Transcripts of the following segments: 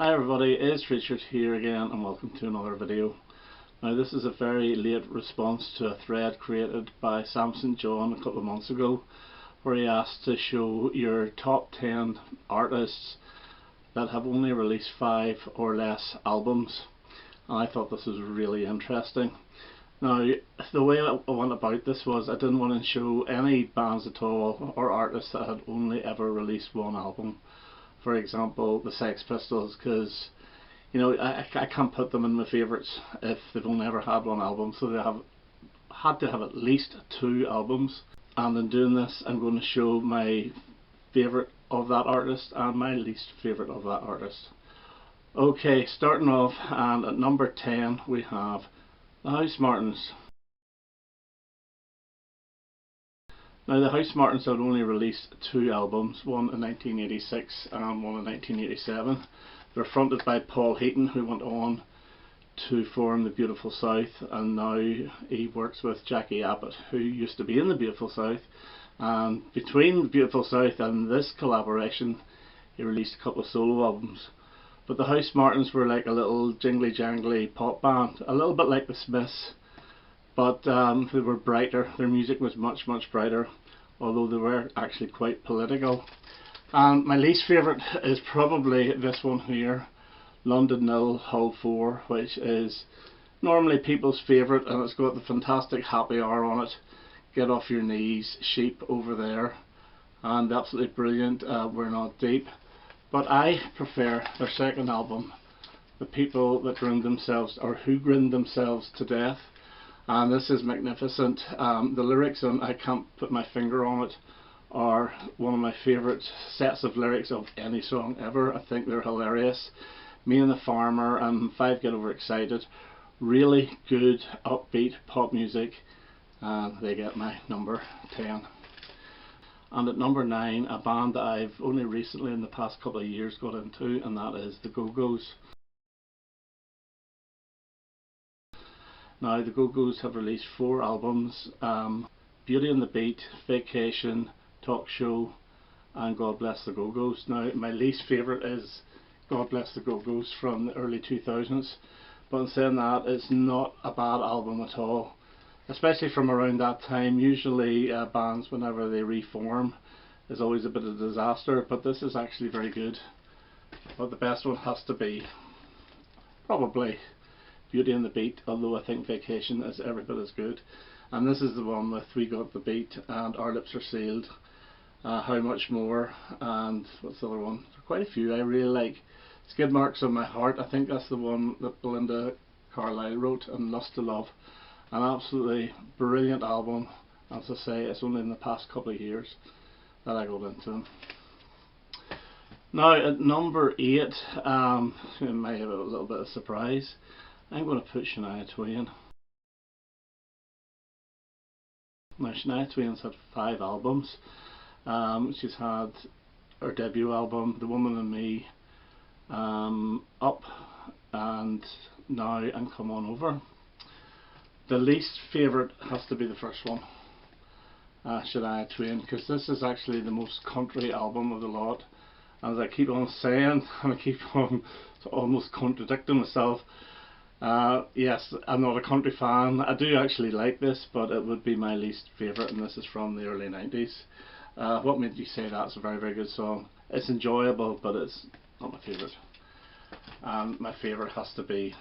Hi everybody, it's Richard here again and welcome to another video. Now this is a very late response to a thread created by Samson John a couple of months ago where he asked to show your top 10 artists that have only released 5 or less albums, and I thought this was really interesting. Now the way I went about this was I didn't want to show any bands at all or artists that had only ever released one album. For example, the Sex Pistols, because I can't put them in my favourites if they've only ever had one album, so they had to have at least 2 albums. And in doing this, I'm going to show my favourite of that artist and my least favourite of that artist. Okay, starting off, and at number 10 we have the Housemartins. Now the Housemartins had only released 2 albums, one in 1986 and one in 1987. They're fronted by Paul Heaton, who went on to form the Beautiful South, and now he works with Jackie Abbott, who used to be in the Beautiful South. And between the Beautiful South and this collaboration, he released a couple of solo albums. But the Housemartins were like a little jingly jangly pop band, a little bit like the Smiths, but they were brighter. Their music was much brighter, although they were actually quite political. And my least favourite is probably this one here, London Nil Hull 4, which is normally people's favourite, and it's got the fantastic Happy Hour on it, Get Off Your Knees, Sheep over there, and absolutely brilliant, We're Not Deep. But I prefer their second album, The People That Grinned Themselves, or Who Grinned Themselves to Death. And this is magnificent. The lyrics, and I can't put my finger on it, are one of my favourite sets of lyrics of any song ever. I think they're hilarious. Me and the Farmer and 5 Get Overexcited. Really good upbeat pop music, and they get my number 10. And at number 9, a band that I've only recently in the past couple of years got into, and that is the Goo Goos. Now the Goo Goos have released 4 albums, Beauty and the Beat, Vacation, Talk Show and God Bless the Go Go's. Now my least favourite is God Bless the Go Go's from the early 2000s, but in saying that, it's not a bad album at all, especially from around that time. Usually bands, whenever they reform, is always a bit of a disaster, but this is actually very good. But the best one has to be probably Beauty and the Beat, although I think Vacation is every bit as good. And this is the one with We Got the Beat and Our Lips Are Sealed, How Much More, and what's the other one? There are quite a few I really like. Skid Marks on My Heart, I think that's the one that Belinda Carlisle wrote, and Lust to Love. An absolutely brilliant album. As I say, it's only in the past couple of years that I got into them. Now at number 8, you might have a little bit of surprise. I'm going to put Shania Twain. Now Shania Twain's had 5 albums. She's had her debut album, The Woman in Me, Up, and Now and Come On Over. The least favourite has to be the first one, Shania Twain, because this is actually the most country album of the lot. As I keep on saying, and I keep on almost contradicting myself, yes, I'm not a country fan. I do actually like this, but it would be my least favourite, and this is from the early 90s. What Made You Say That's a very good song. It's enjoyable, but it's not my favourite. And my favourite has to be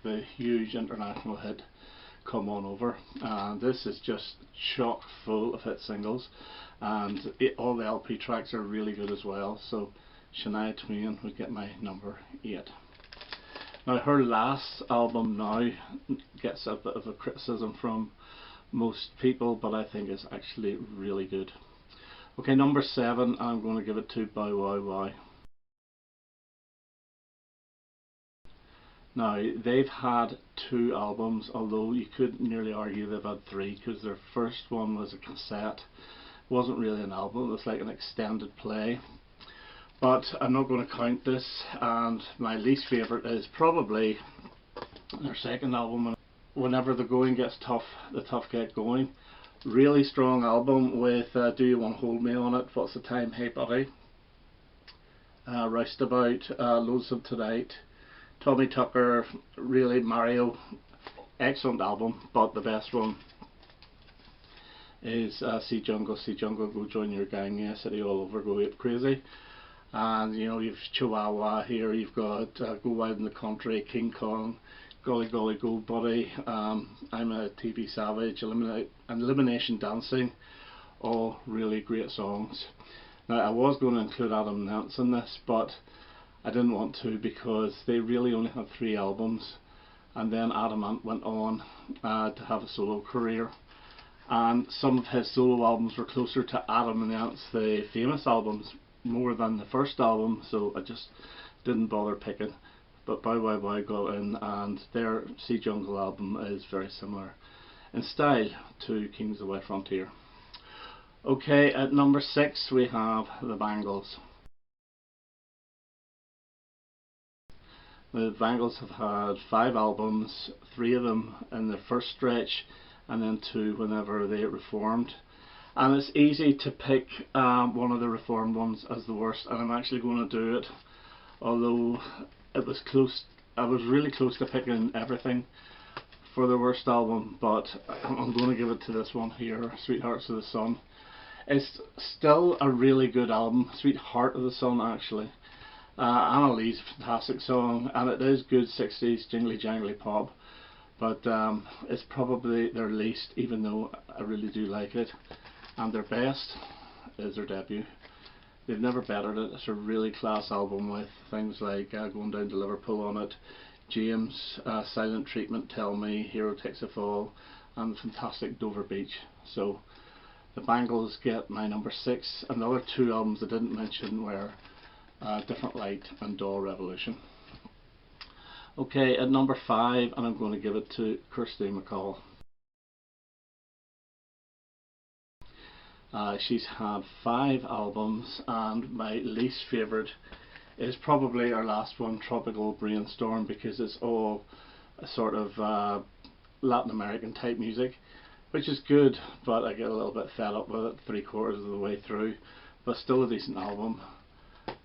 the huge international hit Come On Over, and this is just chock full of hit singles, and all the LP tracks are really good as well. So Shania Twain would get my number 8. Now her last album now gets a bit of a criticism from most people, but I think it's actually really good. Okay, number 7, I'm going to give it to Bow Wow Wow. Now they've had 2 albums, although you could nearly argue they've had 3, because their first one was a cassette. It wasn't really an album, it was like an extended play. But I'm not going to count this, and my least favourite is probably their second album, Whenever the Going Gets Tough, the Tough Get Going. Really strong album with Do You Want to Hold Me on it, What's the Time, Hey Buddy. Roustabout, Loads of Tonight, Tommy Tucker, really Mario, excellent album, but the best one is Sea Jungle, Go Join Your Gang, yeah, City All Over, Go Ape Crazy. And you know, you've Chihuahua here, you've got Go Wild in the Country, King Kong, Golly Golly Go Buddy, I'm a TV Savage, Elimination Dancing, all really great songs. Now I was going to include Adam Nance in this, but I didn't want to because they really only had 3 albums, and then Adam Ant went on to have a solo career, and some of his solo albums were closer to Adam Nance, the famous albums, more than the first album, so I just didn't bother picking. But Bow Wow Wow got in, and their Sea Jungle album is very similar in style to Kings of the White Frontier. Okay, at number 6 we have the Bangles. The Bangles have had 5 albums, 3 of them in the first stretch and then 2 whenever they reformed. And it's easy to pick one of the reformed ones as the worst, and I'm actually going to do it, although it was close. I was really close to picking Everything for the worst album, but I'm going to give it to this one here, Sweethearts of the Sun. It's still a really good album, Sweetheart of the Sun actually. Anna Lee's a fantastic song, and it is good 60s jingly jangly pop, but it's probably their least, even though I really do like it. And their best is their debut. They've never bettered it. It's a really class album with things like Going Down to Liverpool on it, James, Silent Treatment, Tell Me, Hero Takes a Fall, and the fantastic Dover Beach. So the Bangles get my number 6, and the other 2 albums I didn't mention were Different Light and Doll Revolution. Okay, at number 5, and I'm going to give it to Kirsty MacColl. She's had 5 albums, and my least favourite is probably her last one, Tropical Brainstorm, because it's all a sort of Latin American type music, which is good, but I get a little bit fed up with it 3/4 of the way through, but still a decent album.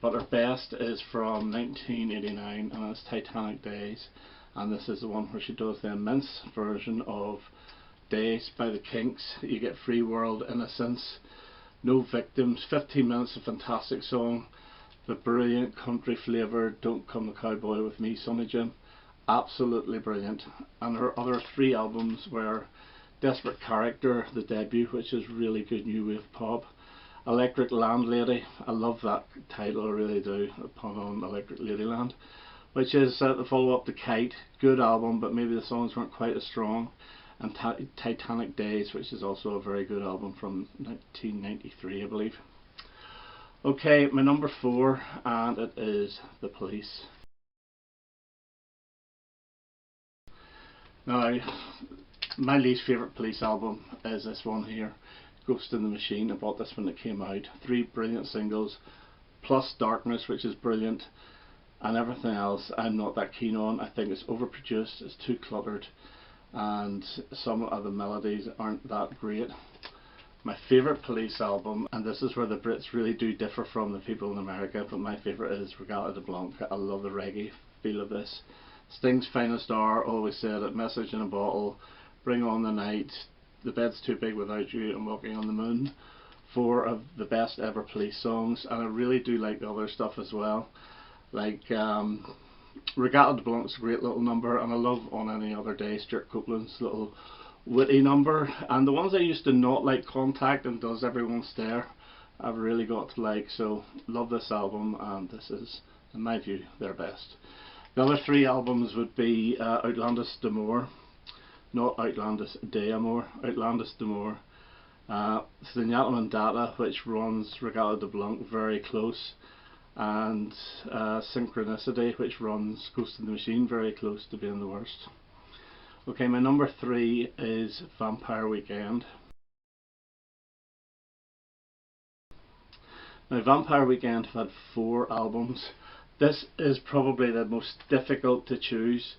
But her best is from 1989, and it's Titanic Days, and this is the one where she does the immense version of Days by the Kinks. You get Free World, Innocence, No Victims, 15 minutes of fantastic song, the brilliant country flavour Don't Come the Cowboy with Me, Sonny Jim, absolutely brilliant. And her other 3 albums were Desperate Character, the debut, which is really good new wave pop, Electric Landlady, I love that title, I really do, a pun on Electric Ladyland, which is the follow up to Kite, good album, but maybe the songs weren't quite as strong, and Titanic Days, which is also a very good album from 1993 I believe. Okay, my number 4, and it is The Police. Now, my least favourite Police album is this one here, Ghost in the Machine. I bought this when it came out. 3 brilliant singles, plus Darkness, which is brilliant, and everything else I'm not that keen on. I think it's overproduced, it's too cluttered, and some of the melodies aren't that great. My favourite Police album, and this is where the Brits really do differ from the people in America, but my favourite is Regatta de Blanc. I love the reggae feel of this. Sting's Finest Hour, Always Said It, Message in a Bottle, Bring On the Night, The Bed's Too Big Without You, and Walking on the Moon. 4 of the best ever Police songs, and I really do like the other stuff as well. Like Regatta de Blanc's a great little number, and I love On Any Other Day, Stuart Copeland's little witty number. And the ones I used to not like, Contact and Does Everyone Stare, I've really got to like, so love this album, and this is, in my view, their best. The other 3 albums would be Outlandis d'Amour, not Outlandis d'Amour, Outlandis d'Amour, Signatum and Data, which runs Regatta de Blanc very close, and Synchronicity, which runs Ghost in the Machine very close to being the worst. Okay, my number 3 is Vampire Weekend. Now, Vampire Weekend have had 4 albums. This is probably the most difficult to choose,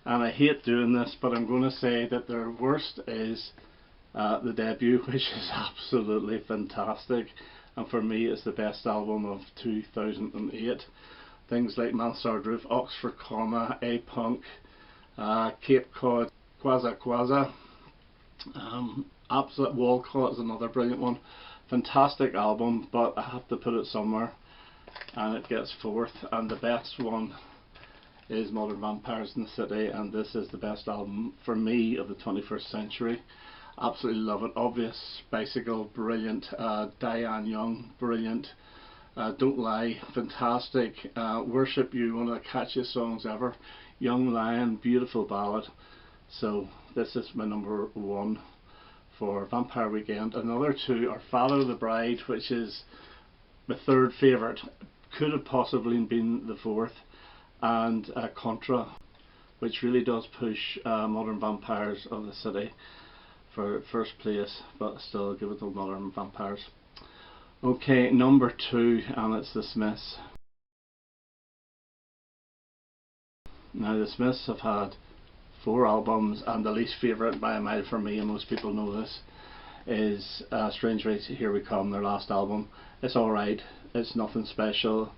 and I hate doing this, but I'm going to say that their worst is the debut, which is absolutely fantastic. and for me it's the best album of 2008. Things like Mansard Roof, Oxford Comma, A-Punk, Cape Cod, Quaza Quaza, Absolute Walcott is another brilliant one. Fantastic album, but I have to put it somewhere, and it gets fourth. And the best one is Modern Vampires in the City, and this is the best album for me of the 21st century. Absolutely love it. Obvious Bicycle, brilliant. Diane Young, brilliant. Don't Lie, fantastic. Worship You, one of the catchiest songs ever. Young Lion, beautiful ballad. So this is my number one for Vampire Weekend. Another two are Follow the Bride, which is my third favourite. Could have possibly been the fourth. And Contra, which really does push Modern Vampires of the City for first place, but still give it to Modern Vampires. Okay, number two, and it's the Smiths. Now the Smiths have had 4 albums, and the least favourite by a mile for me, and most people know this, is Strange Ways Here We Come, their last album. It's alright, it's nothing special,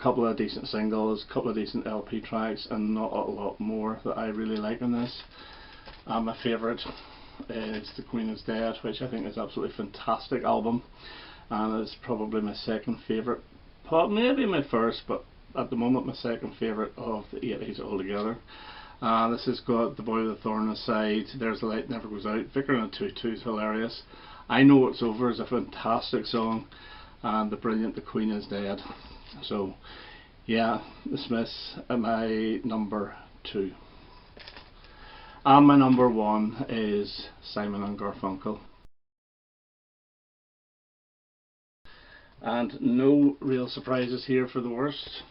couple of decent singles, couple of decent LP tracks, and not a lot more that I really like on this. My favourite is The Queen Is Dead, which I think is absolutely fantastic album, and it's probably my second favourite, maybe my first, but at the moment my second favourite of the 80s altogether. This has got The Boy with a Thorn in His Side, There's a Light Never Goes Out, Vicar in a Tutu is hilarious, I Know It's Over is a fantastic song, and the brilliant The Queen Is Dead. So yeah, the Smiths are my number two. And my number one is Simon and Garfunkel. And no real surprises here for the worst.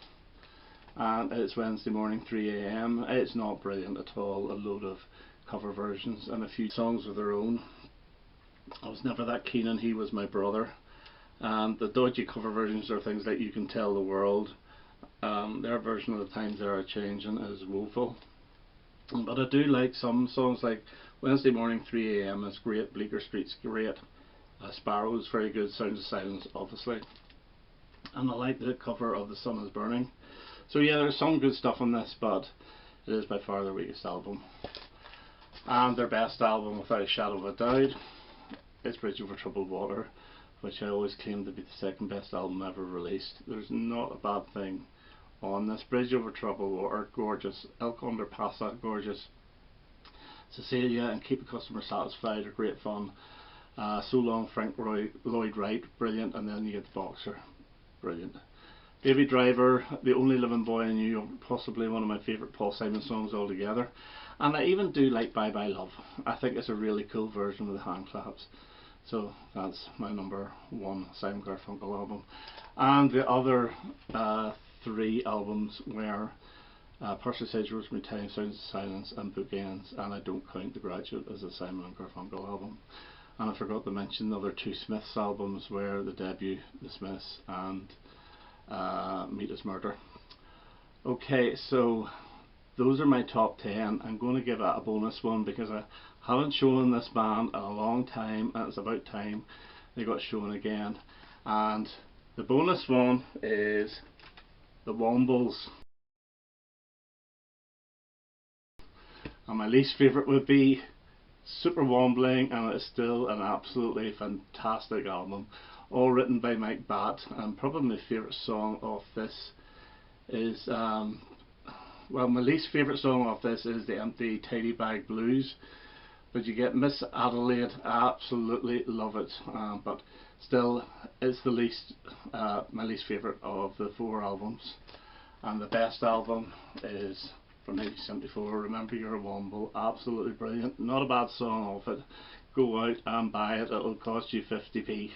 And it's Wednesday Morning 3 AM. It's not brilliant at all. A load of cover versions and a few songs of their own. I was never that keen on He Was My Brother. And the dodgy cover versions are things like You Can Tell the World. Their version of The Times They Are Changing is woeful. But I do like some songs like Wednesday Morning 3 AM is great, Bleecker Street's great, Sparrow is very good, Sounds of Silence obviously. And I like the cover of The Sun Is Burning. So yeah, there's some good stuff on this, but it is by far their weakest album. And their best album, without a shadow of a doubt, is Bridge Over Troubled Water, which I always claim to be the second best album ever released. There's not a bad thing on this. Bridge Over Troubled Water, gorgeous. Elk Under Passa, gorgeous. Cecilia and Keep a Customer Satisfied are great fun. So Long, Frank Lloyd Wright, brilliant. And then you get The Boxer, brilliant. Baby Driver, The Only Living Boy in New York, possibly one of my favourite Paul Simon songs altogether. And I even do like Bye Bye Love. I think it's a really cool version with the hand claps. So that's my number one Simon Garfunkel album. And the other 3 albums were Parsley, Sage, Rosemary, Thyme, Sounds of Silence and Bookends, and I don't count The Graduate as a Simon and Garfunkel album. And I forgot to mention the other 2 Smiths albums were the debut, The Smiths, and Meat Is Murder. Okay, so those are my top 10. I'm going to give it a bonus one because I haven't shown this band in a long time, and it's about time they got shown again. And the bonus one is the Wombles. And my least favourite would be Super Wombling, and it's still an absolutely fantastic album, all written by Mike Batt. And probably my favourite song off this is well, my least favourite song off this is The Empty Tidy Bag Blues, but you get Miss Adelaide, I absolutely love it, but still it's the least my least favourite of the 4 albums. And the best album is from 1974, Remember You're a Womble, absolutely brilliant, not a bad song off it. Go out and buy it, it'll cost you 50p.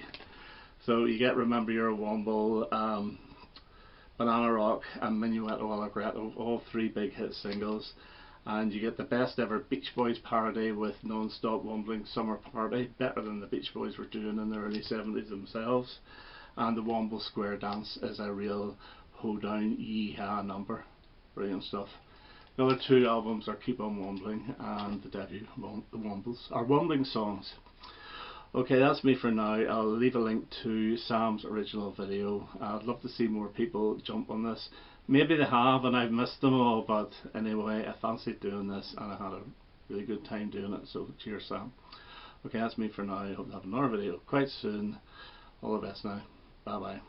So you get Remember You're a Womble, Banana Rock and Minuet o Allegretto, all 3 big hit singles. And you get the best ever Beach Boys parody with Non-Stop Wombling Summer Party, better than the Beach Boys were doing in the early 70s themselves. And the Womble Square Dance is a real hoedown yee-haw number, brilliant stuff. The other 2 albums are Keep On Wombling and the debut, The Wombles, are Wombling songs. Okay, that's me for now. I'll leave a link to Sam's original video. I'd love to see more people jump on this. Maybe they have and I've missed them all, but anyway, I fancied doing this and I had a really good time doing it, so cheers Sam. Okay, that's me for now. I hope to have another video quite soon. All the best now. Bye bye.